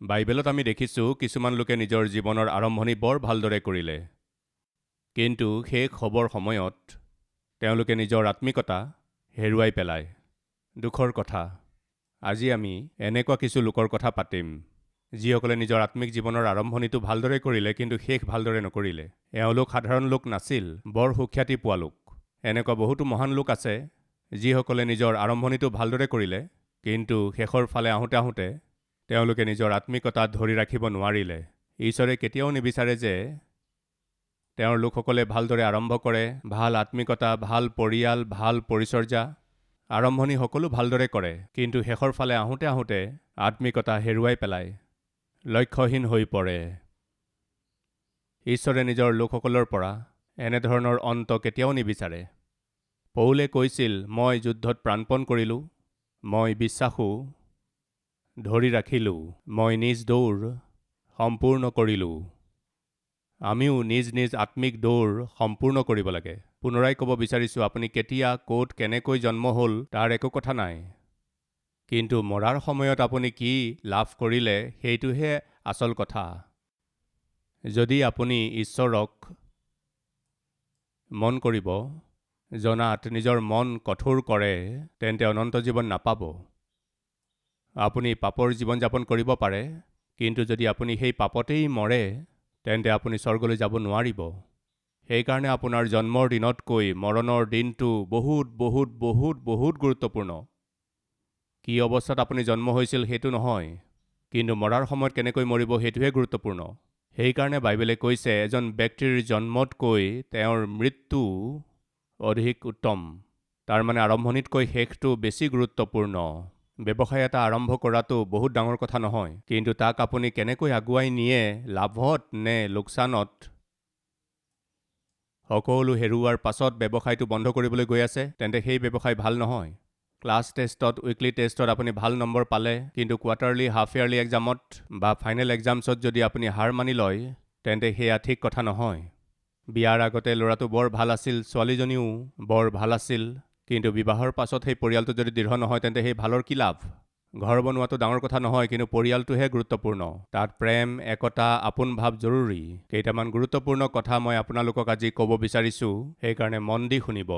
বাইবেলত আমি দেখিছোঁ কিছুমান লোকে নিজৰ জীৱনৰ আৰম্ভণি বৰ ভালদৰে কৰিলে, কিন্তু শেষ হ'বৰ সময়ত তেওঁলোকে নিজৰ আত্মিকতা হেৰুৱাই পেলায়। দুখৰ কথা, আজি আমি এনেকুৱা কিছু লোকৰ কথা পাতিম যিসকলে নিজৰ আত্মিক জীৱনৰ আৰম্ভণিটো ভালদৰে কৰিলে কিন্তু শেষ ভালদৰে নকৰিলে। এওঁলোক সাধাৰণ লোক নাছিল, বৰ সুখ্যাতি পোৱা লোক। এনেকুৱা বহুতো মহান লোক আছে যিসকলে নিজৰ আৰম্ভণিটো ভালদৰে কৰিলে, কিন্তু শেষৰ ফালে আহোঁতে আহোঁতে তেওঁলোকে নিজৰ আত্মিকতাত ধৰি ৰাখিব নোৱাৰিলে। ঈশ্বৰে কেতিয়াও নিবিচাৰে যে তেওঁৰ লোকসকলে ভালদৰে আৰম্ভ কৰে, ভাল আত্মিকতা, ভাল পৰিয়াল, ভাল পৰিচৰ্যা, আৰম্ভণি সকলো ভালদৰে কৰে, কিন্তু শেষৰ ফালে আহোঁতে আহোঁতে আত্মিকতা হেৰুৱাই পেলায়, লক্ষ্যহীন হৈ পৰে। ঈশ্বৰে নিজৰ লোকসকলৰ পৰা এনেধৰণৰ অন্ত কেতিয়াও নিবিচাৰে। পৌলে কৈছিল, মই যুদ্ধত প্ৰাণপণ কৰিলোঁ, মই বিশ্বাসো ধৰি ৰাখিলোঁ, মই নিজ দৌৰ সম্পূৰ্ণ কৰিলোঁ। আমিও নিজ নিজ আত্মিক দৌৰ সম্পূৰ্ণ কৰিব লাগে। পুনৰাই ক'ব বিচাৰিছোঁ, আপুনি কেতিয়া, ক'ত, কেনেকৈ জন্ম হ'ল তাৰ একো কথা নাই, কিন্তু মৰাৰ সময়ত আপুনি কি লাভ কৰিলে সেইটোহে আচল কথা। যদি আপুনি ঈশ্বৰক মন কৰিব জনাত নিজৰ মন কঠোৰ কৰে, তেন্তে অনন্ত জীৱন নাপাব। আপুনি পাপৰ জীৱন যাপন কৰিব পাৰে, কিন্তু যদি আপুনি সেই পাপতেই মৰে, তেন্তে আপুনি স্বৰ্গলৈ যাব নোৱাৰিব। সেইকাৰণে আপোনাৰ জন্মৰ দিনতকৈ মৰণৰ দিনটো বহুত বহুত বহুত বহুত গুৰুত্বপূৰ্ণ। কি অৱস্থাত আপুনি জন্ম হৈছিল সেইটো নহয়, কিন্তু মৰাৰ সময়ত কেনেকৈ মৰিব সেইটোহে গুৰুত্বপূৰ্ণ। সেইকাৰণে বাইবেলে কৈছে, এজন ব্যক্তিৰ জন্মতকৈ তেওঁৰ মৃত্যু অধিক উত্তম। তাৰমানে আৰম্ভণিতকৈ শেষটো বেছি গুৰুত্বপূৰ্ণ। ব্যৱসায় এটা আৰম্ভ কৰাটো বহুত ডাঙৰ কথা নহয়, কিন্তু তাক আপুনি কেনেকৈ আগুৱাই নিয়ে, লাভত নে লোকচানত। সকলো হেৰুৱাৰ পাছত ব্যৱসায়টো বন্ধ কৰিবলৈ গৈ আছে, তেন্তে সেই ব্যৱসায় ভাল নহয়। ক্লাছ টেষ্টত, উইকলি টেষ্টত আপুনি ভাল নম্বৰ পালে, কিন্তু কোৱাৰ্টাৰলি, হাফ ইয়াৰলি এক্সামত বা ফাইনেল এক্সামছত যদি আপুনি হাৰ মানি লয়, তেন্তে সেয়া ঠিক কথা নহয়। বিয়াৰ আগতে ল'ৰাটো বৰ ভাল আছিল, ছোৱালীজনীও বৰ ভাল আছিল, কিন্তু বিবাহৰ পাছত সেই পৰিয়ালটো যদি দৃঢ় নহয়, তেন্তে সেই ভালৰ কি লাভ। ঘৰ বনোৱাটো ডাঙৰ কথা নহয়, কিন্তু পৰিয়ালটোহে গুৰুত্বপূৰ্ণ। তাত প্ৰেম, একতা, আপোন ভাৱ জৰুৰী। কেইটামান গুৰুত্বপূৰ্ণ কথা মই আপোনালোকক আজি ক'ব বিচাৰিছোঁ, সেইকাৰণে মন দি শুনিব।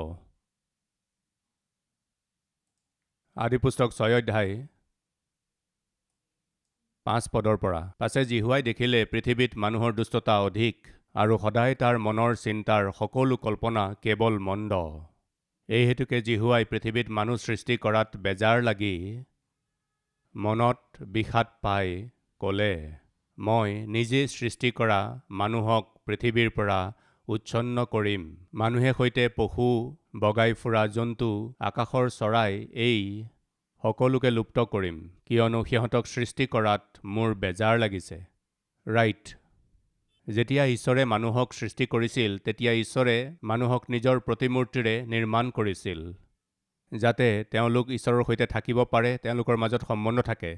আদিপুস্তক 6 অধ্যায় 5 পদৰ পৰা। পাছে জিহুৱাই দেখিলে পৃথিৱীত মানুহৰ দুষ্টতা অধিক, আৰু সদায় তাৰ মনৰ চিন্তাৰ সকলো কল্পনা কেৱল মন্দ। এই হেতুকে জিহুৱাই পৃথিৱীত মানুহ সৃষ্টি কৰাত বেজাৰ লাগি মনত বিষাদ পাই ক'লে, মই নিজে সৃষ্টি কৰা মানুহক পৃথিৱীৰ পৰা উচ্ছন্ন কৰিম। মানুহে সৈতে পশু, বগাই ফুৰা জন্তু, আকাশৰ চৰাই, এই সকলোকে লুপ্ত কৰিম, কিয়নো সিহঁতক সৃষ্টি কৰাত মোৰ বেজাৰ লাগিছে। ৰাইট। যেতিয়া ঈশ্বৰে মানুহক সৃষ্টি কৰিছিল, তেতিয়া ঈশ্বৰে মানুহক নিজৰ প্ৰতিমূৰ্তিৰে নিৰ্মাণ কৰিছিল, যাতে তেওঁলোক ঈশ্বৰৰ সৈতে থাকিব পাৰে, তেওঁলোকৰ মাজত সম্বন্ধ থাকে।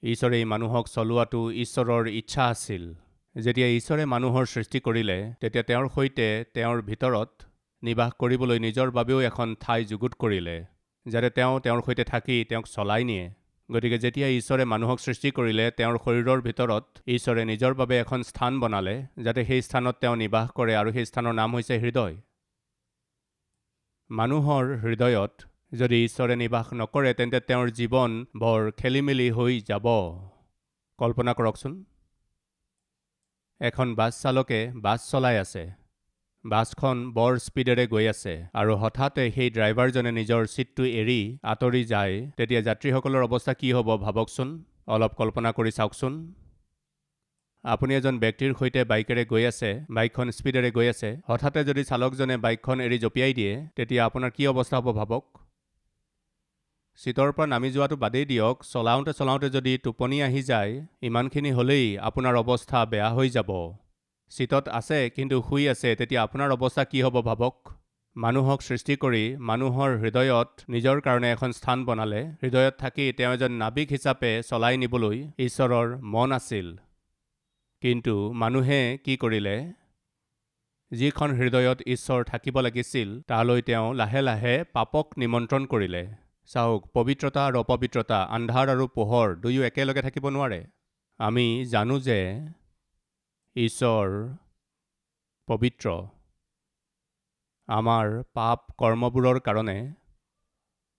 ঈশ্বৰে এই মানুহক চলোৱাটো ঈশ্বৰৰ ইচ্ছা আছিল। যেতিয়া ঈশ্বৰে মানুহৰ সৃষ্টি কৰিলে, তেতিয়া তেওঁৰ সৈতে তেওঁৰ ভিতৰত নিবাস কৰিবলৈ নিজৰ বাবেও এখন ঠাই যুগুত কৰিলে, যাতে তেওঁ তেওঁৰ সৈতে থাকি তেওঁক চলাই নিয়ে। গতিকে যেতিয়া ঈশ্বৰে মানুহক সৃষ্টি কৰিলে, তেওঁৰ শৰীৰৰ ভিতৰত ঈশ্বৰে নিজৰ বাবে এখন স্থান বনালে, যাতে সেই স্থানত তেওঁ নিবাস কৰে, আৰু সেই স্থানৰ নাম হৈছে হৃদয়। মানুহৰ হৃদয়ত যদি ঈশ্বৰে নিবাস নকৰে, তেন্তে তেওঁৰ জীৱন বৰ খেলিমেলি হৈ যাব। কল্পনা কৰকচোন, এখন বাছ চালকে বাছ চলাই আছে। বাছখন বৰ স্পীডেৰে গৈ আছে, আৰু হঠাতে সেই ড্ৰাইভাৰজনে নিজৰ ছিটটো এৰি আঁতৰি যায়, তেতিয়া যাত্ৰীসকলৰ অৱস্থা কি হ'ব ভাবকচোন। অলপ কল্পনা কৰি চাওকচোন। আপুনি এজন ব্যক্তিৰ সৈতে বাইকেৰে গৈ আছে, বাইকখন স্পীডেৰে গৈ আছে, হঠাতে যদি চালকজনে বাইকখন এৰি জঁপিয়াই দিয়ে, তেতিয়া আপোনাৰ কি অৱস্থা হ'ব ভাবক। ছিটৰ পৰা নামি যোৱাটো বাদেই দিয়ক, চলাওঁতে চলাওঁতে যদি টোপনি আহি যায়, ইমানখিনি হ'লেই আপোনাৰ অৱস্থা বেয়া হৈ যাব। ছিটত আছে কিন্তু শুই আছে, তেতিয়া আপোনাৰ অৱস্থা কি হ'ব ভাবক। মানুহক সৃষ্টি কৰি মানুহৰ হৃদয়ত নিজৰ কাৰণে এখন স্থান বনালে, হৃদয়ত থাকি তেওঁ এজন নাবিক হিচাপে চলাই নিবলৈ ঈশ্বৰৰ মন আছিল। কিন্তু মানুহে কি কৰিলে, যিখন হৃদয়ত ঈশ্বৰ থাকিব লাগিছিল, তালৈ তেওঁ লাহে লাহে পাপক নিমন্ত্ৰণ কৰিলে। চাওক, পবিত্ৰতা আৰু অপবিত্ৰতা, আন্ধাৰ আৰু পোহৰ দুয়ো একেলগে থাকিব নোৱাৰে। আমি জানো যে ঈশ্বৰ পবিত্ৰ। আমাৰ পাপ কৰ্মবোৰৰ কাৰণে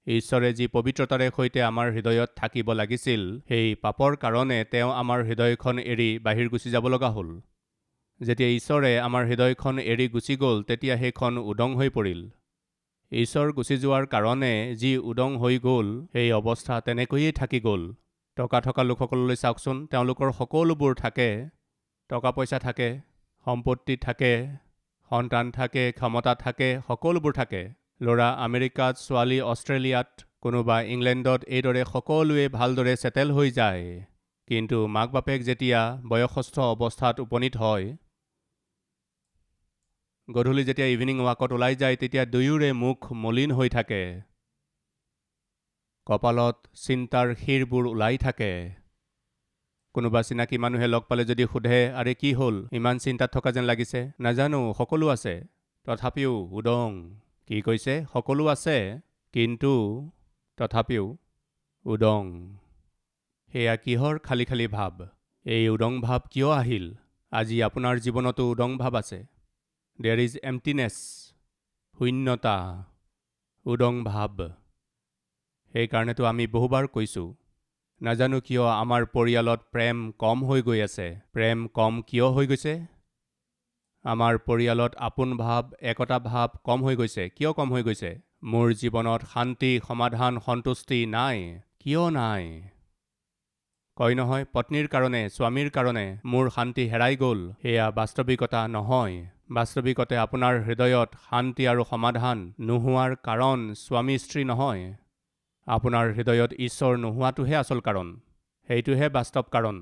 ঈশ্বৰে যি পবিত্ৰতাৰে সৈতে আমাৰ হৃদয়ত থাকিব লাগিছিল, সেই পাপৰ কাৰণে তেওঁ আমাৰ হৃদয়খন এৰি বাহিৰ গুচি যাব লগা হ'ল। যেতিয়া ঈশ্বৰে আমাৰ হৃদয়খন এৰি গুচি গ'ল, তেতিয়া সেইখন উদং হৈ পৰিল। ঈশ্বৰ গুচি যোৱাৰ কাৰণে যি উদং হৈ গ'ল, সেই অৱস্থা তেনেকৈয়ে থাকি গ'ল। টকা থকা লোকসকললৈ চাওকচোন, তেওঁলোকৰ সকলোবোৰ থাকে। টকা পইচা থাকে, সম্পত্তি থাকে, সন্তান থাকে, ক্ষমতা থাকে, সকলোবোৰ থাকে। ল'ৰা আমেৰিকাত, ছোৱালী অষ্ট্ৰেলিয়াত, কোনোবা ইংলেণ্ডত, এইদৰে সকলোৱে ভালদৰে ছেটেল হৈ যায়। কিন্তু মাক বাপেক যেতিয়া বয়সস্থ অৱস্থাত উপনীত হয়, গধূলি যেতিয়া ইভিনিং ৱাকত ওলাই যায়, তেতিয়া দুয়োৰে মুখ মলিন হৈ থাকে। কপালত চিন্তাৰ শিৰবোৰ ওলাই থাকে। কোনোবা চিনাকি মানুহে লগ পালে যদি সোধে, আৰে কি হ'ল, ইমান চিন্তাত থকা যেন লাগিছে? নাজানো, সকলো আছে, তথাপিও উদং। কি কৈছে? সকলো আছে, কিন্তু তথাপিও উদং। সেয়া কিহৰ খালী খালী ভাৱ? এই উদং ভাৱ কিয় আহিল? আজি আপোনাৰ জীৱনতো উদং ভাৱ আছে। দেৰ ইজ এম্পটিনেছ, শূন্যতা, উদং ভাৱ। সেইকাৰণেতো আমি বহুবাৰ কৈছোঁ, নাজানো কিয় আমাৰ পৰিয়ালত প্ৰেম কম হৈ গৈ আছে। প্ৰেম কম কিয় হৈ গৈছে? আমাৰ পৰিয়ালত আপোন ভাৱ, একতা ভাৱ কম হৈ গৈছে। কিয় কম হৈ গৈছে? মোৰ জীৱনত শান্তি, সমাধান, সন্তুষ্টি নাই। কিয় নাই? কয় নহয়, পত্নীৰ কাৰণে, স্বামীৰ কাৰণে মোৰ শান্তি হেৰাই গ'ল। সেয়া বাস্তৱিকতা নহয়। বাস্তৱিকতে আপোনাৰ হৃদয়ত শান্তি আৰু সমাধান নোহোৱাৰ কাৰণ স্বামী স্ত্ৰী নহয়। আপোনাৰ হৃদয়ত ঈশ্বৰ নোহোৱাটোহে আচল কাৰণ। সেইটোহে বাস্তৱ কাৰণ।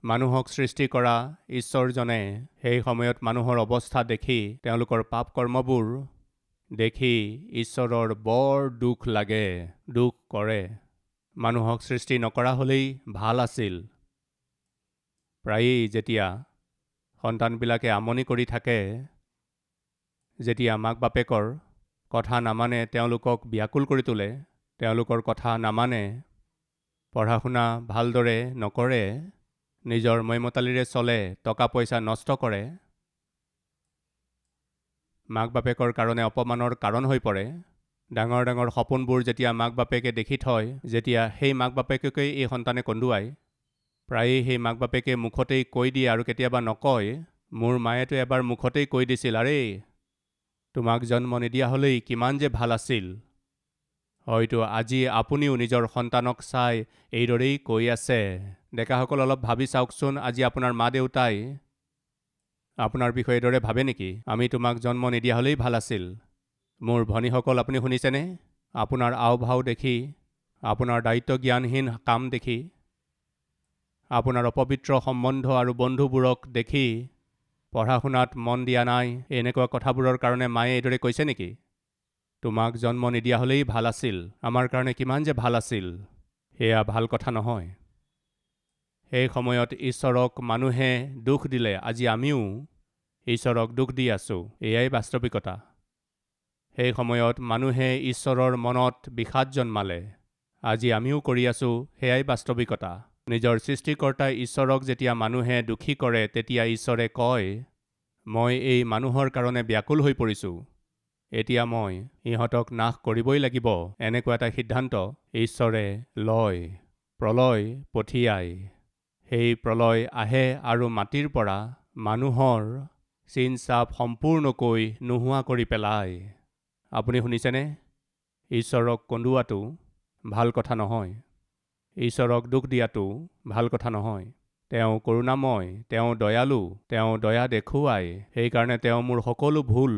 মানুহক সৃষ্টি কৰা ঈশ্বৰজনে সেই সময়ত মানুহৰ অৱস্থা দেখি, তেওঁলোকৰ পাপ কৰ্মবোৰ দেখি ঈশ্বৰৰ বৰ দুখ লাগে, দুখ কৰে। মানুহক সৃষ্টি নকৰা হ'লেই ভাল আছিল। প্ৰায়েই যেতিয়া সন্তানবিলাকে আমনি কৰি থাকে, যেতিয়া মাক বাপেকৰ কথা নামানে, তেওঁলোকক ব্যাকুল কৰি তোলে, তেওঁলোকৰ কথা নামানে, পঢ়া শুনা ভালদৰে নকৰে, নিজৰ মৈমতালিৰে চলে, টকা পইচা নষ্ট কৰে, মাক বাপেকৰ কাৰণে অপমানৰ কাৰণ হৈ পৰে। ডাঙৰ ডাঙৰ সপোনবোৰ যেতিয়া মাক বাপেকে দেখি থয়, যেতিয়া সেই মাক বাপেককেই এই সন্তানে কন্দুৱায়, প্ৰায়েই সেই মাক বাপেকে মুখতেই কৈ দিয়ে আৰু কেতিয়াবা নকয়। মোৰ মায়েতো এবাৰ মুখতেই কৈ দিছিল, আৰে তোমাক জন্ম নিদিয়া হ'লেই কিমান যে ভাল আছিল। হয়তো আজি আপুনিও নিজৰ সন্তানক চাই এইদৰেই কৈ আছে। ডেকাসকল অলপ ভাবি চাওকচোন, আজি আপোনাৰ মা দেউতাই আপোনাৰ বিষয়ে এইদৰে ভাবে নেকি? আমি তোমাক জন্ম নিদিয়া হ'লেই ভাল আছিল। মোৰ ভনীসকল, আপুনি শুনিছেনে? আপোনাৰ আও ভাও দেখি, আপোনাৰ দায়িত্ব জ্ঞানহীন কাম দেখি, আপোনাৰ অপবিত্ৰ সম্বন্ধ আৰু বন্ধুবোৰক দেখি, পঢ়া শুনাত মন দিয়া নাই, এনেকুৱা কথাবোৰৰ কাৰণে মায়ে এইদৰে কৈছে নেকি? তোমাক জন্ম নিদিয়া হ'লেই ভাল আছিল, আমাৰ কাৰণে কিমান যে ভাল আছিল। সেয়া ভাল কথা নহয়। সেই সময়ত ঈশ্বৰক মানুহে দুখ দিলে, আজি আমিও ঈশ্বৰক দুখ দি আছোঁ। এয়াই বাস্তৱিকতা। সেই সময়ত মানুহে ঈশ্বৰৰ মনত বিষাদ জন্মালে, আজি আমিও কৰি আছোঁ। সেয়াই বাস্তৱিকতা। নিজৰ সৃষ্টিকৰ্তা ঈশ্বৰক যেতিয়া মানুহে দুখী কৰে, তেতিয়া ঈশ্বৰে কয়, মই এই মানুহৰ কাৰণে ব্যাকুল হৈ পৰিছোঁ, এতিয়া মই ইহঁতক নাশ কৰিবই লাগিব। এনেকুৱা এটা সিদ্ধান্ত ঈশ্বৰে লয়, প্ৰলয় পঠিয়ায়। সেই প্ৰলয় আহে আৰু মাটিৰ পৰা মানুহৰ চিন চাপ সম্পূৰ্ণকৈ নোহোৱা কৰি পেলায়। আপুনি শুনিছেনে? ঈশ্বৰক কন্দুৱাটো ভাল কথা নহয়। ঈশ্বৰক দুখ দিয়াটো ভাল কথা নহয়। তেওঁ কৰুণাময়, তেওঁ দয়ালু, তেওঁ দয়া দেখুৱায়। সেইকাৰণে তেওঁ মোৰ সকলো ভুল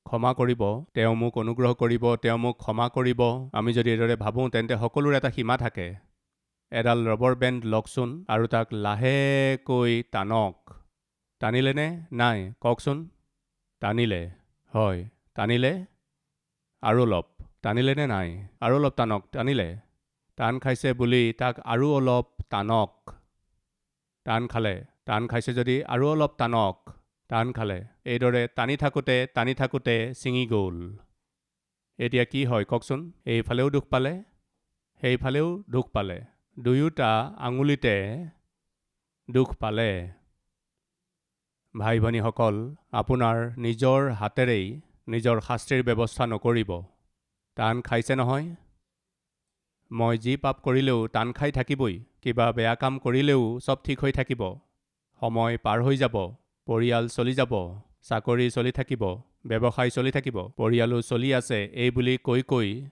ক্ষমা কৰিব, তেওঁ মোক অনুগ্ৰহ কৰিব, তেওঁ মোক ক্ষমা কৰিব। আমি যদি এইদৰে ভাবোঁ, তেন্তে সকলোৰে এটা সীমা থাকে। এডাল ৰবৰ বেণ্ড লওকচোন আৰু তাক লাহেকৈ টানক। টানিলেনে? নাই, কওকচোন। টানিলে, হয়, টানিলে, আৰু অলপ। টানিলেনে নাই? আৰু অলপ টানক। টানিলে, টান খাইছে বুলি তাক আৰু অলপ টানক। টান খালে, টান খাইছে যদি আৰু অলপ টানক। টান খালে, এইদৰে টানি থাকোঁতে ছিঙি গ'ল। এতিয়া কি হয় কওকচোন? এইফালেও দুখ পালে, সেইফালেও দুখ পালে। দুয়োটা আঙুলিতে দুখ পালে। ভাই ভনীসকল, আপোনাৰ নিজৰ হাতেৰেই নিজৰ শাস্তিৰ ব্যৱস্থা নকৰিব। টান খাইছে নহয়? মই যি পাপ কৰিলেও টান খাই থাকিবই। কিবা বেয়া কাম কৰিলেও চব ঠিক হৈ থাকিব। সময় পাৰ হৈ যাব, পৰিয়াল চলি যাব, চাকৰি চলি থাকিব, ব্যৱসায় চলি থাকিব, পৰিয়ালো চলি আছে এই বুলি কৈ কৈ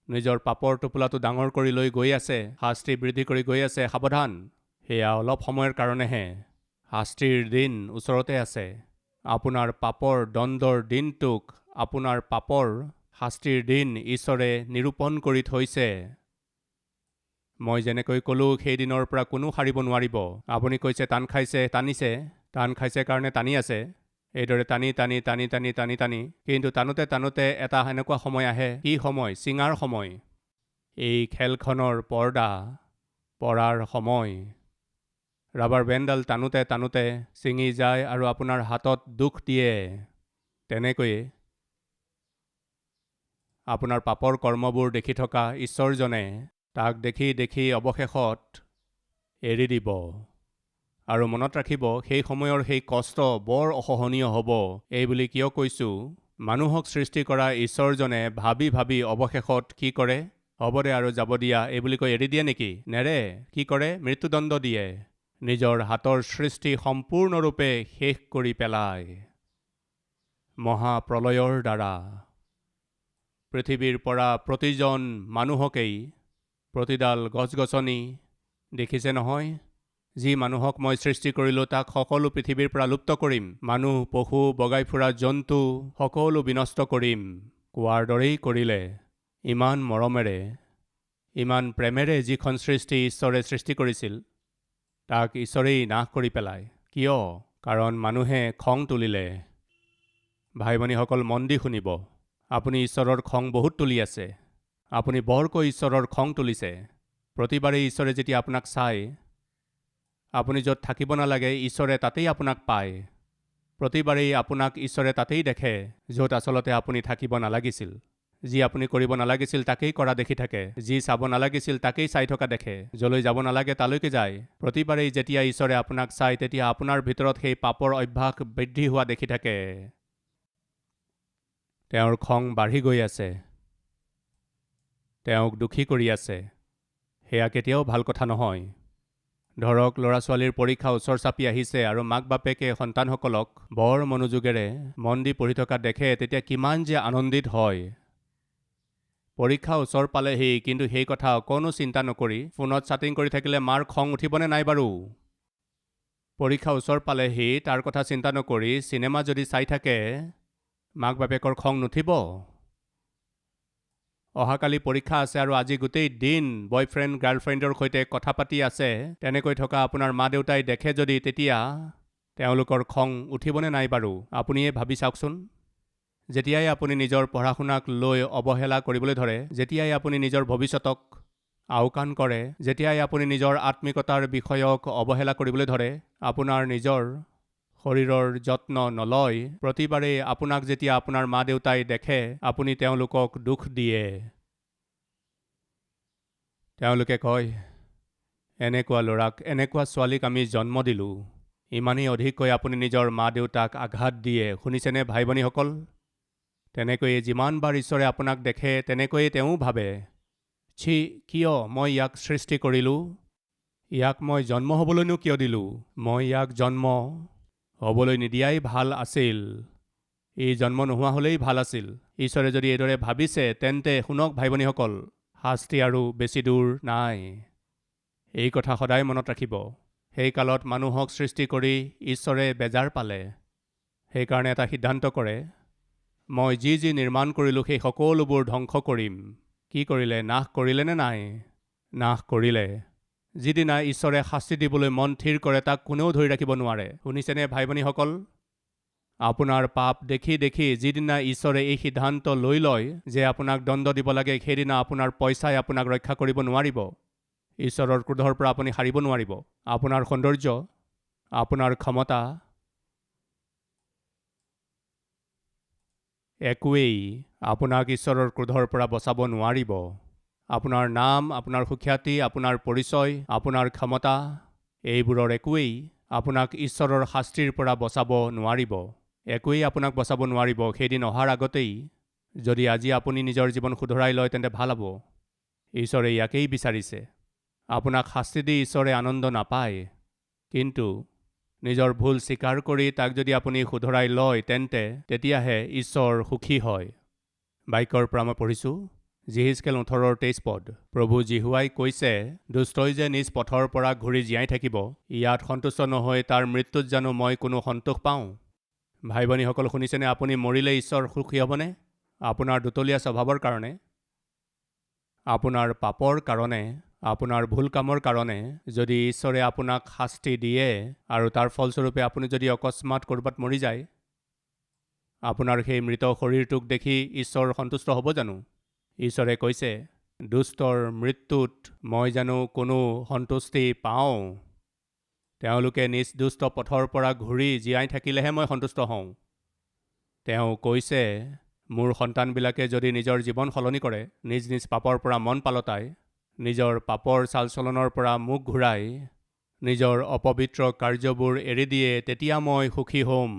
নিজৰ পাপৰ টোপোলাটো ডাঙৰ কৰি লৈ গৈ আছে, শাস্তি বৃদ্ধি কৰি গৈ আছে। সাৱধান, সেয়া অলপ সময়ৰ কাৰণেহে। শাস্তিৰ দিন ওচৰতে আছে। আপোনাৰ পাপৰ দণ্ডৰ দিনটোক আপোনাৰ পাপৰ শাস্তিৰ দিন ঈশ্বৰে নিৰূপণ কৰি থৈছে। মই যেনেকৈ ক'লোঁ, সেই দিনৰ পৰা কোনো সাৰিব নোৱাৰিব। আপুনি কৈছে টান খাইছে, টানিছে, টান খাইছে কাৰণে টানি আছে। এইদৰে টানি টানি টানি টানি টানি টানি কিন্তু টানোতে টানোতে এটা এনেকুৱা সময় আহে। কি সময়? চিঙাৰ সময়। এই খেলখনৰ পৰ্দা পৰাৰ সময়। ৰাবাৰ বেণ্ডডাল টানোতে টানোতে ছিঙি যায় আৰু আপোনাৰ হাতত দুখ দিয়ে। তেনেকৈয়ে আপোনাৰ পাপৰ কৰ্মবোৰ দেখি থকা ঈশ্বৰজনে তাক দেখি দেখি অৱশেষত এৰি দিব। আৰু মনত ৰাখিব, সেই সময়ৰ সেই কষ্ট বৰ অসহনীয় হ'ব। এই বুলি কিয় কৈছোঁ? মানুহক সৃষ্টি কৰা ঈশ্বৰজনে ভাবি ভাবি অৱশেষত কি কৰে? হ'ব দে আৰু যাব দিয়া এই বুলি কৈ এৰি দিয়ে নেকি? নেৰে। কি কৰে? মৃত্যুদণ্ড দিয়ে। নিজৰ হাতৰ সৃষ্টি সম্পূৰ্ণৰূপে শেষ কৰি পেলায় মহাপ্ৰলয়ৰ দ্বাৰা। পৃথিৱীৰ পৰা প্ৰতিজন মানুহকেই, প্ৰতিডাল গছ-গছনি দেখিছে নহয়? যি মানুহক মই সৃষ্টি কৰিলোঁ তাক সকলো পৃথিৱীৰ পৰা লুপ্ত কৰিম। মানুহ, পশু, বগাই ফুৰা জন্তু সকলো বিনষ্ট কৰিম। কোৱাৰ দৰেই কৰিলে। ইমান মৰমেৰে, ইমান প্ৰেমেৰে যিখন সৃষ্টি ঈশ্বৰে সৃষ্টি কৰিছিল, তাক ঈশ্বৰেই নাশ কৰি পেলায়। কিয়? কাৰণ মানুহে খং তুলিলে। ভাই ভনীসকল, মন দি শুনিব। আপুনি ঈশ্বৰৰ খং বহুত তুলি আছে। আপুনি বৰকৈ ঈশ্বৰৰ খং তুলিছে। প্ৰতিবাৰেই ঈশ্বৰে যেতিয়া আপোনাক চায়, আপুনি য'ত থাকিব নালাগে ঈশ্বৰে তাতেই আপোনাক পায়। প্ৰতিবাৰেই আপোনাক ঈশ্বৰে তাতেই দেখে য'ত আচলতে আপুনি থাকিব নালাগিছিল। যি আপুনি কৰিব নালাগিছিল তাকেই কৰা দেখি থাকে। যি চাব নালাগিছিল তাকেই চাই থকা দেখে। যলৈ যাব নালাগে তালৈকে যায়। প্ৰতিবাৰেই যেতিয়া ঈশ্বৰে আপোনাক চায় তেতিয়া আপোনাৰ ভিতৰত সেই পাপৰ অভ্যাস বৃদ্ধি হোৱা দেখি থাকে। তেওঁৰ খং বাঢ়ি গৈ আছে। তেওঁক দুখী কৰি আছে। সেয়া কেতিয়াও ভাল কথা নহয়। ধৰক, ল'ৰা-ছোৱালীৰ পৰীক্ষা ওচৰ চাপি আহিছে আৰু মাক বাপেকে সন্তানসকলক বৰ মনোযোগেৰে মন দি পঢ়ি থকা দেখে, তেতিয়া কিমান যে আনন্দিত হয়। পৰীক্ষা ওচৰ পালেহি, কিন্তু সেই কথা অকণো চিন্তা নকৰি ফোনত চাটিং কৰি থাকিলে মাৰ খং উঠিবনে নাই বাৰু? পৰীক্ষা ওচৰ পালেহি, তাৰ কথা চিন্তা নকৰি চিনেমা যদি চাই থাকে, মাক বাপেকৰ খং নুঠিব? অহাকালি পৰীক্ষা আছে আৰু আজি গোটেই দিন বয়ফ্ৰেণ্ড গাৰ্লফ্ৰেণ্ডৰ সৈতে কথা পাতি আছে, তেনেকৈ থকা আপোনাৰ মা দেউতাই দেখে যদি, তেতিয়া তেওঁলোকৰ খং উঠিবনে নাই বাৰু? আপুনিয়ে ভাবি চাওকচোন। যেতিয়াই আপুনি নিজৰ পঢ়া শুনাক লৈ অৱহেলা কৰিবলৈ ধৰে, যেতিয়াই আপুনি নিজৰ ভৱিষ্যতক আওকাণ কৰে, যেতিয়াই আপুনি নিজৰ আত্মিকতাৰ বিষয়ক অৱহেলা কৰিবলৈ ধৰে, আপোনাৰ নিজৰ শৰীৰৰ যত্ন নলয়, প্ৰতিবাৰেই আপোনাক যেতিয়া আপোনাৰ মা দেউতাই দেখে, আপুনি তেওঁলোকক দুখ দিয়ে। তেওঁলোকে কয়, এনেকুৱা ল'ৰাক, এনেকুৱা ছোৱালীক আমি জন্ম দিলোঁ। ইমানেই অধিককৈ আপুনি নিজৰ মা দেউতাক আঘাত দিয়ে। শুনিছেনে ভাই ভনীসকল? তেনেকৈয়ে যিমানবাৰ ঈশ্বৰে আপোনাক দেখে, তেনেকৈয়ে তেওঁ ভাবে, ছি, কিয় মই ইয়াক সৃষ্টি কৰিলোঁ? ইয়াক মই জন্ম হ'বলৈনো কিয় দিলোঁ? মই ইয়াক জন্ম হ'বলৈ নিদিয়াই ভাল আছিল। এই জন্ম নোহোৱা হ'লেই ভাল আছিল। ঈশ্বৰে যদি এইদৰে ভাবিছে, তেন্তে শুনক ভাই ভনীসকল, শাস্তি আৰু বেছি দূৰ নাই। এই কথা সদায় মনত ৰাখিব। সেই কালত মানুহক সৃষ্টি কৰি ঈশ্বৰে বেজাৰ পালে। সেইকাৰণে এটা সিদ্ধান্ত কৰে, মই যি যি নিৰ্মাণ কৰিলোঁ সেই সকলোবোৰ ধ্বংস কৰিম। কি কৰিলে? নাশ কৰিলে নে নাই? নাশ কৰিলে। যিদিনা ঈশ্বৰে শাস্তি দিবলৈ মন থিৰ কৰে, তাক কোনেও ধৰি ৰাখিব নোৱাৰে। শুনিছেনে ভাই ভনীসকল? আপোনাৰ পাপ দেখি দেখি যিদিনা ঈশ্বৰে এই সিদ্ধান্ত লৈ লয় যে আপোনাক দণ্ড দিব লাগে, সেইদিনা আপোনাৰ পইচাই আপোনাক ৰক্ষা কৰিব নোৱাৰিব। ঈশ্বৰৰ ক্ৰোধৰ পৰা আপুনি সাৰিব নোৱাৰিব। আপোনাৰ সৌন্দৰ্য, আপোনাৰ ক্ষমতা একোৱেই আপোনাক ঈশ্বৰৰ ক্ৰোধৰ পৰা বচাব নোৱাৰিব। আপোনাৰ নাম, আপোনাৰ সুখ্যাতি, আপোনাৰ পৰিচয়, আপোনাৰ ক্ষমতা, এইবোৰৰ একোৱেই আপোনাক ঈশ্বৰৰ শাস্তিৰ পৰা বচাব নোৱাৰিব। একোৱেই আপোনাক বচাব নোৱাৰিব। সেইদিন অহাৰ আগতেই যদি আজি আপুনি নিজৰ জীৱন শুধৰাই লয় তেন্তে ভাল হ'ব। ঈশ্বৰে ইয়াকেই বিচাৰিছে। আপোনাক শাস্তি দি ঈশ্বৰে আনন্দ নাপায়, কিন্তু নিজৰ ভুল স্বীকাৰ কৰি তাক যদি আপুনি শুধৰাই লয় তেন্তে তেতিয়াহে ঈশ্বৰ সুখী হয়। বাক্যৰ পৰা মই পঢ়িছোঁ, যিহিজকেল 18:23। প্ৰভু জিহুৱাই কৈছে, দুষ্টই যে নিজ পথৰ পৰা ঘূৰি জীয়াই থাকিব, ইয়াত সন্তুষ্ট নহৈ তাৰ মৃত্যুত জানো মই কোনো সন্তোষ পাওঁ? ভাই ভনীসকল, শুনিছেনে? আপুনি মৰিলে ঈশ্বৰ সুখী হ'বনে? আপোনাৰ দুতলীয়া স্বভাৱৰ কাৰণে, আপোনাৰ পাপৰ কাৰণে, আপোনাৰ ভুল কামৰ কাৰণে যদি ঈশ্বৰে আপোনাক শাস্তি দিয়ে আৰু তাৰ ফলস্বৰূপে আপুনি যদি অকস্মাত ক'ৰবাত মৰি যায়, আপোনাৰ সেই মৃত শৰীৰটোক দেখি ঈশ্বৰ সন্তুষ্ট হ'ব জানো? ঈশ্বৰে কৈছে, দুষ্টৰ মৃত্যুত মই জানো কোনো সন্তুষ্টি পাওঁ? তেওঁলোকে নিজ দুষ্ট পথৰ পৰা ঘূৰি জীয়াই থাকিলেহে মই সন্তুষ্ট হওঁ। তেওঁ কৈছে, মোৰ সন্তানবিলাকে যদি নিজৰ জীৱন সলনি কৰে, নিজ নিজ পাপৰ পৰা মন পালতাই, নিজৰ পাপৰ চালচলনৰ পৰা মুখ ঘূৰাই, নিজৰ অপবিত্ৰ কাৰ্যবোৰ এৰি দিয়ে, তেতিয়া মই সুখী হ'ম।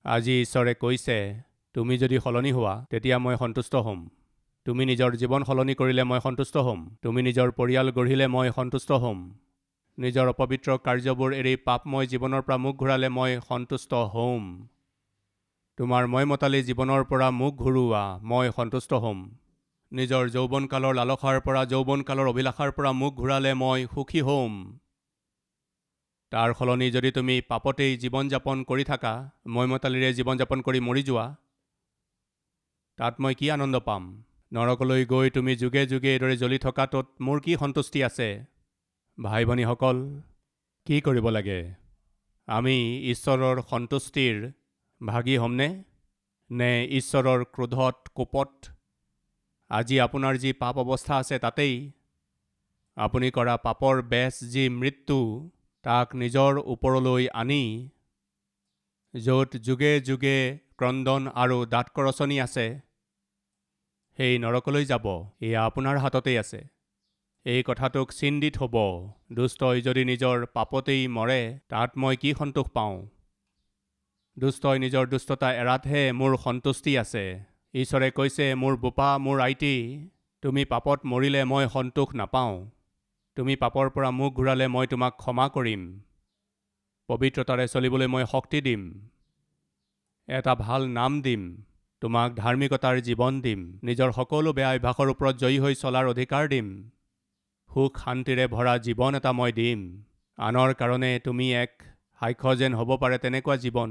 আজি ঈশ্বৰে কৈছে, তুমি যদি সলনি হোৱা তেতিয়া মই সন্তুষ্ট হ'ম। তুমি নিজৰ জীৱন সলনি কৰিলে মই সন্তুষ্ট হ'ম। তুমি নিজৰ পৰিয়াল গঢ়িলে মই সন্তুষ্ট হ'ম। নিজৰ অপবিত্ৰ কাৰ্যবোৰ এৰি পাপময় জীৱনৰ পৰা মুখ ঘূৰালে মই সন্তুষ্ট হ'ম। তোমাৰ মইমতালি জীৱনৰ পৰা মুখ ঘূৰোৱা, মই সন্তুষ্ট হ'ম। নিজৰ যৌৱনকালৰ লালসাৰ পৰা, যৌৱনকালৰ অভিলাষাৰ পৰা মুখ ঘূৰালে মই সুখী হ'ম। তাৰ সলনি যদি তুমি পাপতেই জীৱন যাপন কৰি থাকা, মইমতালিৰে জীৱন যাপন কৰি মৰি যোৱা, তাত মই কি আনন্দ পাম? নৰকলৈ গৈ তুমি যুগে যুগে এইদৰে জ্বলি থকাটোত মোৰ কি সন্তুষ্টি আছে? ভাই ভনীসকল, কি কৰিব লাগে? আমি ঈশ্বৰৰ সন্তুষ্টিৰ ভাগী হ'মনে? নে ঈশ্বৰৰ ক্ৰোধত, কোপত? আজি আপোনাৰ যি পাপ অৱস্থা আছে তাতেই আপুনি কৰা পাপৰ বেচ যি মৃত্যু, তাক নিজৰ ওপৰলৈ আনি, য'ত যুগে যুগে ক্ৰন্দন আৰু দাঁত কৰচনি আছে, সেই নৰকলৈ যাব। এয়া আপোনাৰ হাততেই আছে। এই কথাটোক চিন দি থ'ব। দুষ্টই যদি নিজৰ পাপতেই মৰে, তাত মই কি সন্তোষ পাওঁ? দুষ্টই নিজৰ দুষ্টতা এৰাতহে মোৰ সন্তুষ্টি আছে। ঈশ্বৰে কৈছে, মোৰ বোপা, মোৰ আইতি, তুমি পাপত মৰিলে মই সন্তোষ নাপাওঁ। তুমি পাপৰ পৰা মুখ ঘূৰালে মই তোমাক ক্ষমা কৰিম। পবিত্ৰতাৰে চলিবলৈ মই শক্তি দিম। এটা ভাল নাম দিম। তোমাক ধাৰ্মিকতাৰ জীৱন দিম। নিজৰ সকলো বেয়া অভ্যাসৰ ওপৰত জয়ী হৈ চলাৰ অধিকাৰ দিম। সুখ শান্তিৰে ভৰা জীৱন এটা মই দিম। আনৰ কাৰণে তুমি এক সাক্ষ্য যেন হ'ব পাৰে তেনেকুৱা জীৱন,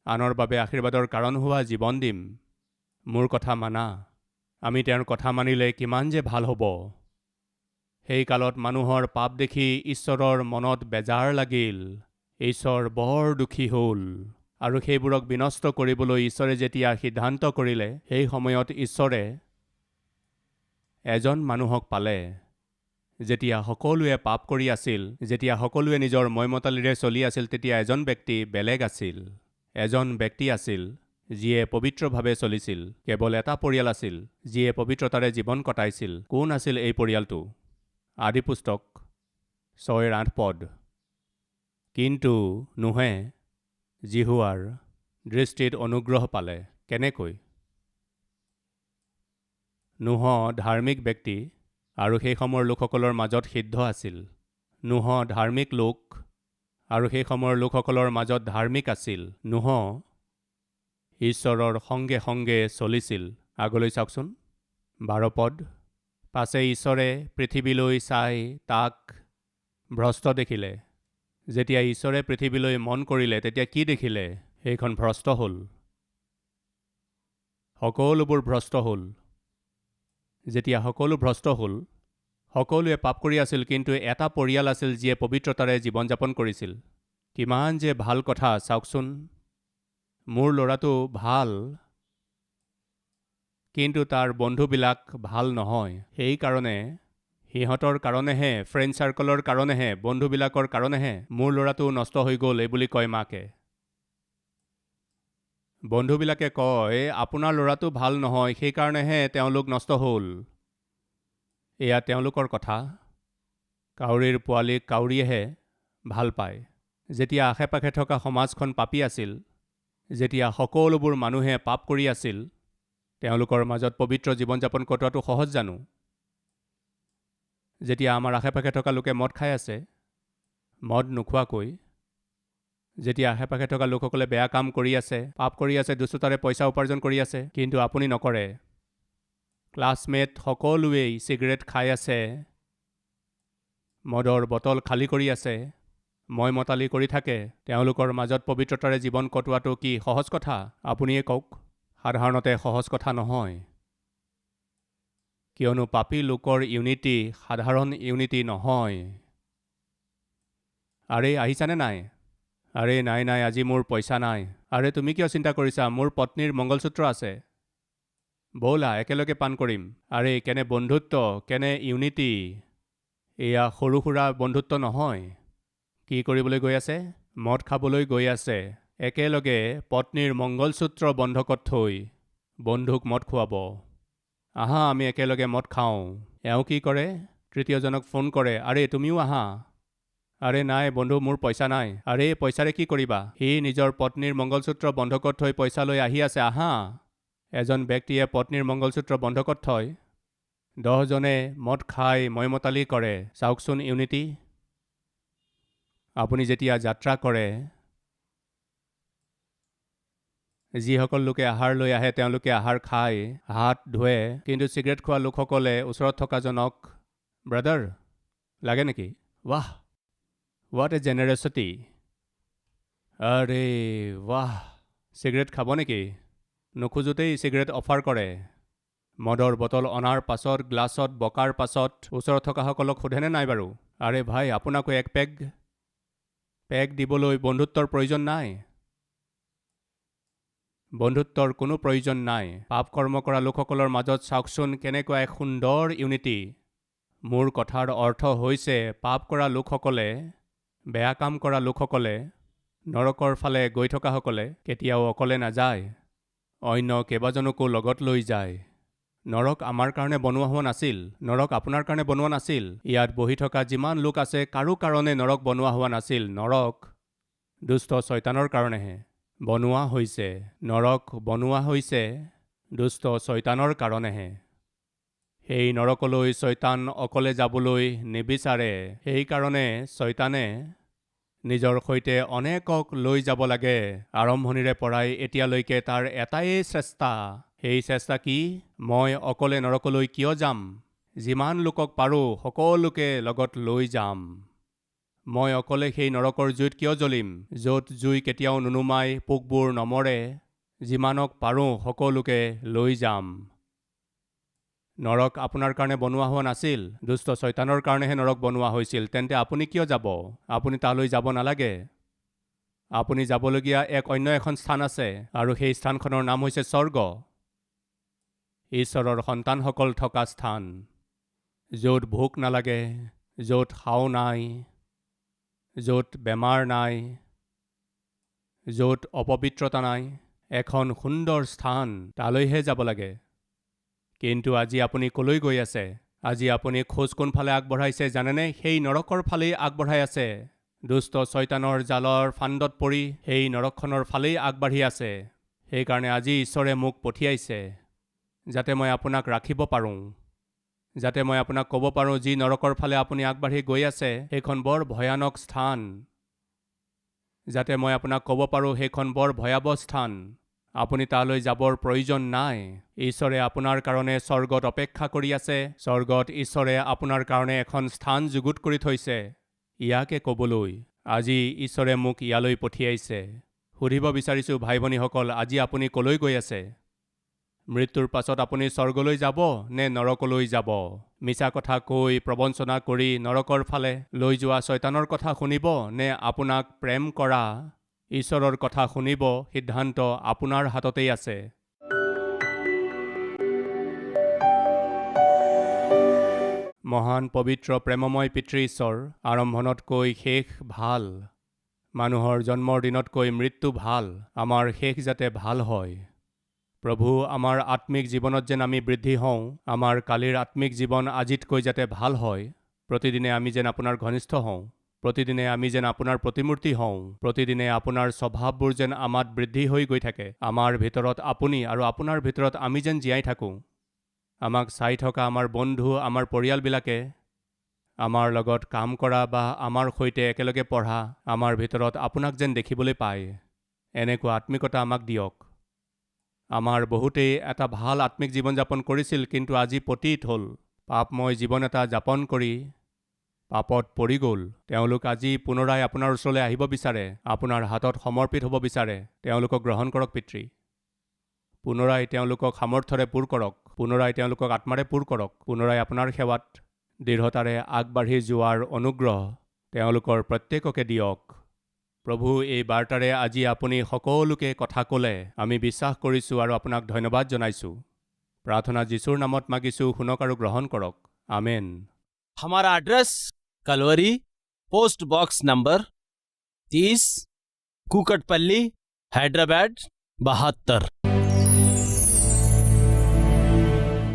আনৰ বাবে আশীৰ্বাদৰ কাৰণ হোৱা জীৱন দিম। মোৰ কথা মানা। আমি তেওঁৰ কথা মানিলে কিমান যে ভাল হ'ব। সেই কালত মানুহৰ পাপ দেখি ঈশ্বৰৰ মনত বেজাৰ লাগিল। ঈশ্বৰ বৰ দুখী হ'ল আৰু সেইবোৰক বিনষ্ট কৰিবলৈ ঈশ্বৰে যেতিয়া সিদ্ধান্ত কৰিলে, সেই সময়ত ঈশ্বৰে এজন মানুহক পালে। যেতিয়া সকলোৱে পাপ কৰি আছিল, যেতিয়া সকলোৱে নিজৰ মইমতালিৰে চলি আছিল, তেতিয়া এজন ব্যক্তি বেলেগ আছিল। এজন ব্যক্তি আছিল যিয়ে পবিত্ৰভাৱে চলিছিল। কেৱল এটা পৰিয়াল আছিল যিয়ে পবিত্ৰতাৰে জীৱন কটাইছিল। কোন আছিল এই পৰিয়ালটো? আদিপুস্তক 6:8। কিন্তু নোহে জিহুৱাৰ দৃষ্টিত অনুগ্ৰহ পালে। কেনেকৈ? নোহ ধাৰ্মিক ব্যক্তি আৰু সেই সময়ৰ লোকসকলৰ মাজত সিদ্ধ আছিল। নোহ ধাৰ্মিক লোক আৰু সেই সময়ৰ লোকসকলৰ মাজত ধাৰ্মিক আছিল। নোহ ঈশ্বৰৰ সংগে সংগে চলিছিল। আগলৈ চাওকচোন, 12 পদ। পাছে ঈশ্বৰে পৃথিৱীলৈ চাই তাক ভ্ৰষ্ট দেখিলে। যেতিয়া ঈশ্বৰে পৃথিৱীলৈ মন কৰিলে, তেতিয়া কি দেখিলে? সেইখন ভ্ৰষ্ট হ'ল। সকলোবোৰ ভ্ৰষ্ট হ'ল। যেতিয়া সকলো ভ্ৰষ্ট হ'ল, সকলোৱে পাপ কৰি আছিল, কিন্তু এটা পৰিয়াল আছিল যিয়ে পবিত্ৰতাৰে জীৱন যাপন কৰিছিল। কিমান যে ভাল কথা চাওকচোন। মোৰ ল'ৰাটো ভাল, কিন্তু তাৰ বন্ধুবিলাক ভাল নহয়। সেইকাৰণে সিহঁতৰ কাৰণেহে, ফ্ৰেণ্ড চাৰ্কলৰ কাৰণেহে, বন্ধুবিলাকৰ কাৰণেহে মোৰ ল'ৰাটো নষ্ট হৈ গ'ল, এইবুলি কয় মাকে। বন্ধুবিলাকে কয়, আপোনাৰ ল'ৰাটো ভাল নহয়, সেইকাৰণেহে তেওঁলোক নষ্ট হ'ল। এয়া তেওঁলোকৰ কথা। কাউৰীৰ পোৱালীক কাউৰীয়েহে ভাল পায়। যেতিয়া আশে পাশে থকা সমাজখন পাপী আছিল, যেতিয়া সকলোবোৰ মানুহে পাপ কৰি আছিল, তেওঁলোকৰ মাজত পবিত্ৰ জীৱন যাপন কটোৱাটো সহজ জানো? যেতিয়া আমাৰ আশে পাশে থকা লোকে মদ খাই আছে, মদ নোখোৱাকৈ, যেতিয়া আশে পাশে থকা লোকসকলে বেয়া কাম কৰি আছে, পাপ কৰি আছে, দুষ্টতাৰে পইচা উপাৰ্জন কৰি আছে, কিন্তু আপুনি নকৰে। ক্লাছমেট সকলোৱেই চিগাৰেট খাই আছে, মদৰ বটল খালী কৰি আছে, মই মতালি কৰি থাকে, তেওঁলোকৰ মাজত পবিত্ৰতাৰে জীৱন কটোৱাটো কি সহজ কথা? আপুনিয়ে কওক। সাধাৰণতে সহজ কথা নহয়, কিয়নো পাপী লোকৰ ইউনিটি সাধাৰণ ইউনিটি নহয়। আৰে আহিছানে নাই? আৰে নাই আজি মোৰ পইচা নাই। আৰে তুমি কিয় চিন্তা কৰিছা? মোৰ পত্নীৰ মংগলসূত্ৰ আছে, ব'লা একেলগে পান কৰিম। আৰে কেনে বন্ধুত্ব, কেনে ইউনিটি। এয়া সৰু সুৰা বন্ধুত্ব নহয়। কি কৰিবলৈ গৈ আছে? মদ খাবলৈ গৈ আছে। একেলগে পত্নীৰ মংগলসূত্ৰ বন্ধকত থৈ বন্ধুক মদ খুৱাব। আহা আমি একেলগে মদ খাওঁ। এওঁ কি কৰে? তৃতীয়জনক ফোন কৰে, আৰে তুমিও আহা। আৰে নাই বন্ধু, মোৰ পইচা নাই। আৰে পইচাৰে কি কৰিবা? সি নিজৰ পত্নীৰ মংগলসূত্ৰ বন্ধকত থৈ পইচা লৈ আহি আছে, আহা। এজন ব্যক্তিয়ে পত্নীৰ মংগলসূত্ৰ বন্ধকত থয়, 10জনে মদ খাই ময়মতালি কৰে। চাওকচোন ইউনিটি। আপুনি যেতিয়া যাত্ৰা কৰে, যিসকল লোকে আহাৰ লৈ আহে তেওঁলোকে আহাৰ খায়, হাত ধুৱে, কিন্তু চিগাৰেট খোৱা লোকসকলে ওচৰত থকাজনক, ব্ৰাদাৰ লাগে নেকি? ৱাহ, হোৱাট এ জেনেৰেচিটি। আৰে ৱাহ, চিগাৰেট খাব নেকি? নোখোজোতেই চিগাৰেট অফাৰ কৰে। মদৰ বটল অনাৰ পাছত, গ্লাছত বকাৰ পাছত ওচৰত থকাসকলক সোধেনে নাই বাৰু? আৰে ভাই, আপোনাকো এক পেগ দিবলৈ বন্ধুত্বৰ প্ৰয়োজন নাই। বন্ধুত্বৰ কোনো প্ৰয়োজন নাই। পাপ কৰ্ম কৰা লোকসকলৰ মাজত চাওকচোন কেনেকুৱা এক সুন্দৰ ইউনিটি। মোৰ কথাৰ অৰ্থ হৈছে পাপ কৰা লোকসকলে, বেয়া কাম কৰা লোকসকলে, নৰকৰ ফালে গৈ থকাসকলে কেতিয়াও অকলে নাযায়, অন্য কেইবাজনকো লগত লৈ যায়। নৰক আমাৰ কাৰণে বনোৱা হোৱা নাছিল, নৰক আপোনাৰ কাৰণে বনোৱা নাছিল। ইয়াত বহি থকা যিমান লোক আছে কাৰো কাৰণে নৰক বনোৱা হোৱা নাছিল। নৰক দুষ্ট শয়তানৰ কাৰণেহে বনোৱা হৈছে। নৰক বনোৱা হৈছে দুষ্ট শয়তানৰ কাৰণেহে। সেই নৰকলৈ শয়তান অকলে যাবলৈ নিবিচাৰে। সেইকাৰণে শয়তানে নিজৰ সৈতে অনেকক লৈ যাব লাগে। আৰম্ভণিৰে পৰাই এতিয়ালৈকে তাৰ এটাই চেষ্টা। সেই চেষ্টা কি? মই অকলে নৰকলৈ কিয় যাম? যিমান লোকক পাৰোঁ সকলোকে লগত লৈ যাম। মই অকলে সেই নৰকৰ জুইত কিয় জ্বলিম, য'ত জুই কেতিয়াও নুনুমাই, পোকবোৰ নমৰে। যিমানক পাৰোঁ সকলোকে লৈ যাম। নৰক আপোনাৰ কাৰণে বনোৱা হোৱা নাছিল, দুষ্ট শয়তানৰ কাৰণেহে নৰক বনোৱা হৈছিল। তেন্তে আপুনি কিয় যাব? আপুনি তালৈ যাব নালাগে। আপুনি যাবলগীয়া অন্য এখন স্থান আছে, আৰু সেই স্থানখনৰ নাম হৈছে স্বৰ্গ। ঈশ্বৰৰ সন্তানসকল থকা স্থান, য'ত ভোক নালাগে, য'ত হাও নাই, য'ত বেমাৰ নাই, য'ত অপবিত্ৰতা নাই। এখন সুন্দৰ স্থান, তালৈহে যাব লাগে। কিন্তু আজি আপুনি কলৈ গৈ আছে? আজি আপুনি খোজ কোনফালে আগবঢ়াইছে জানেনে? সেই নৰকৰ ফালেই আগবঢ়াই আছে। দুষ্ট শয়তানৰ জালৰ ফান্দত পৰি সেই নৰকখনৰ ফালেই আগবাঢ়ি আছে। সেইকাৰণে আজি ঈশ্বৰে মোক পঠিয়াইছে, যাতে মই আপোনাক ৰাখিব পাৰোঁ, যাতে মই আপোনাক ক'ব পাৰোঁ যি নৰকৰ ফালে আপুনি আগবাঢ়ি গৈ আছে সেইখন বৰ ভয়ানক স্থান। যাতে মই আপোনাক ক'ব পাৰোঁ সেইখন বৰ ভয়াৱহ স্থান। আপুনি তালৈ যাবৰ প্ৰয়োজন নাই। ঈশ্বৰে আপোনাৰ কাৰণে স্বৰ্গত অপেক্ষা কৰি আছে। স্বৰ্গত ঈশ্বৰে আপোনাৰ কাৰণে এখন স্থান যুগুত কৰি থৈছে। ইয়াকে ক'বলৈ আজি ঈশ্বৰে মোক ইয়ালৈ পঠিয়াইছে। সুধিব বিচাৰিছোঁ ভাই ভনীসকল, আজি আপুনি কলৈ গৈ আছে? মৃত্যুৰ পাছত আপুনি স্বৰ্গলৈ যাব নে নৰকলৈ যাব? মিছা কথা কৈ প্ৰবঞ্চনা কৰি নৰকৰ ফালে লৈ যোৱা শয়তানৰ কথা শুনিব নে আপোনাক প্ৰেম কৰা ঈশ্বৰৰ কথা শুনিব? সিদ্ধান্ত আপোনাৰ হাততেই আছে। মহান পবিত্ৰ প্ৰেমময় পিতৃ ঈশ্বৰ, আৰম্ভণতকৈ শেষ ভাল। মানুহৰ জন্মৰ দিনতকৈ মৃত্যু ভাল। আমাৰ শেষ যাতে ভাল হয়। প্ৰভু, আমাৰ আত্মিক জীৱনত যেন আমি বৃদ্ধি হওঁ, আমাৰ কালিৰ আত্মিক জীৱন আজিতকৈ যাতে ভাল হয়। প্ৰতিদিনে আমি যেন আপোনাৰ ঘনিষ্ঠ হওঁ, প্ৰতিদিনে আমি যেন আপোনাৰ প্ৰতিমূৰ্তি হওঁ, প্ৰতিদিনে আপোনাৰ স্বভাৱবোৰ যেন আমাত বৃদ্ধি হৈ গৈ থাকে। আমাৰ ভিতৰত আপুনি আৰু আপোনাৰ ভিতৰত আমি যেন জীয়াই থাকোঁ। আমাক চাই থকা আমাৰ বন্ধু, আমাৰ পৰিয়ালবিলাকে, আমাৰ লগত কাম কৰা বা আমাৰ সৈতে একেলগে পঢ়া, আমাৰ ভিতৰত আপোনাক যেন দেখিবলৈ পায়। এনেকুৱা আত্মিকতা আমাক দিয়ক। আমাৰ বহুতেই এটা ভাল আত্মিক জীৱন যাপন কৰিছিল, কিন্তু আজি পতীত হ'ল, পাপময় জীৱন এটা যাপন কৰি পাপত পৰি গ'ল। তেওঁলোক আজি পুনৰাই আপোনাৰ ওচৰলৈ আহিব বিচাৰে, আপোনাৰ হাতত সমৰ্পিত হ'ব বিচাৰে। তেওঁলোকক গ্ৰহণ কৰক পিতৃ। পুনৰাই তেওঁলোকক সামৰ্থ্যৰে পূৰ কৰক, পুনৰাই তেওঁলোকক আত্মাৰে পূৰ কৰক, পুনৰাই আপোনাৰ সেৱাত দৃঢ়তাৰে আগবাঢ়ি যোৱাৰ অনুগ্ৰহ তেওঁলোকৰ প্ৰত্যেককে দিয়ক। প্ৰভু, এই বাৰ্তাৰে আজি আপুনি সকলোকে কথা ক'লে আমি বিশ্বাস কৰিছোঁ আৰু আপোনাক ধন্যবাদ জনাইছোঁ। প্ৰাৰ্থনা যীশুৰ নামত মাগিছোঁ, শুনক আৰু গ্ৰহণ কৰক। আমেন। हमारा address Calvary, post box number 30, Kukatpally, Hyderabad 72।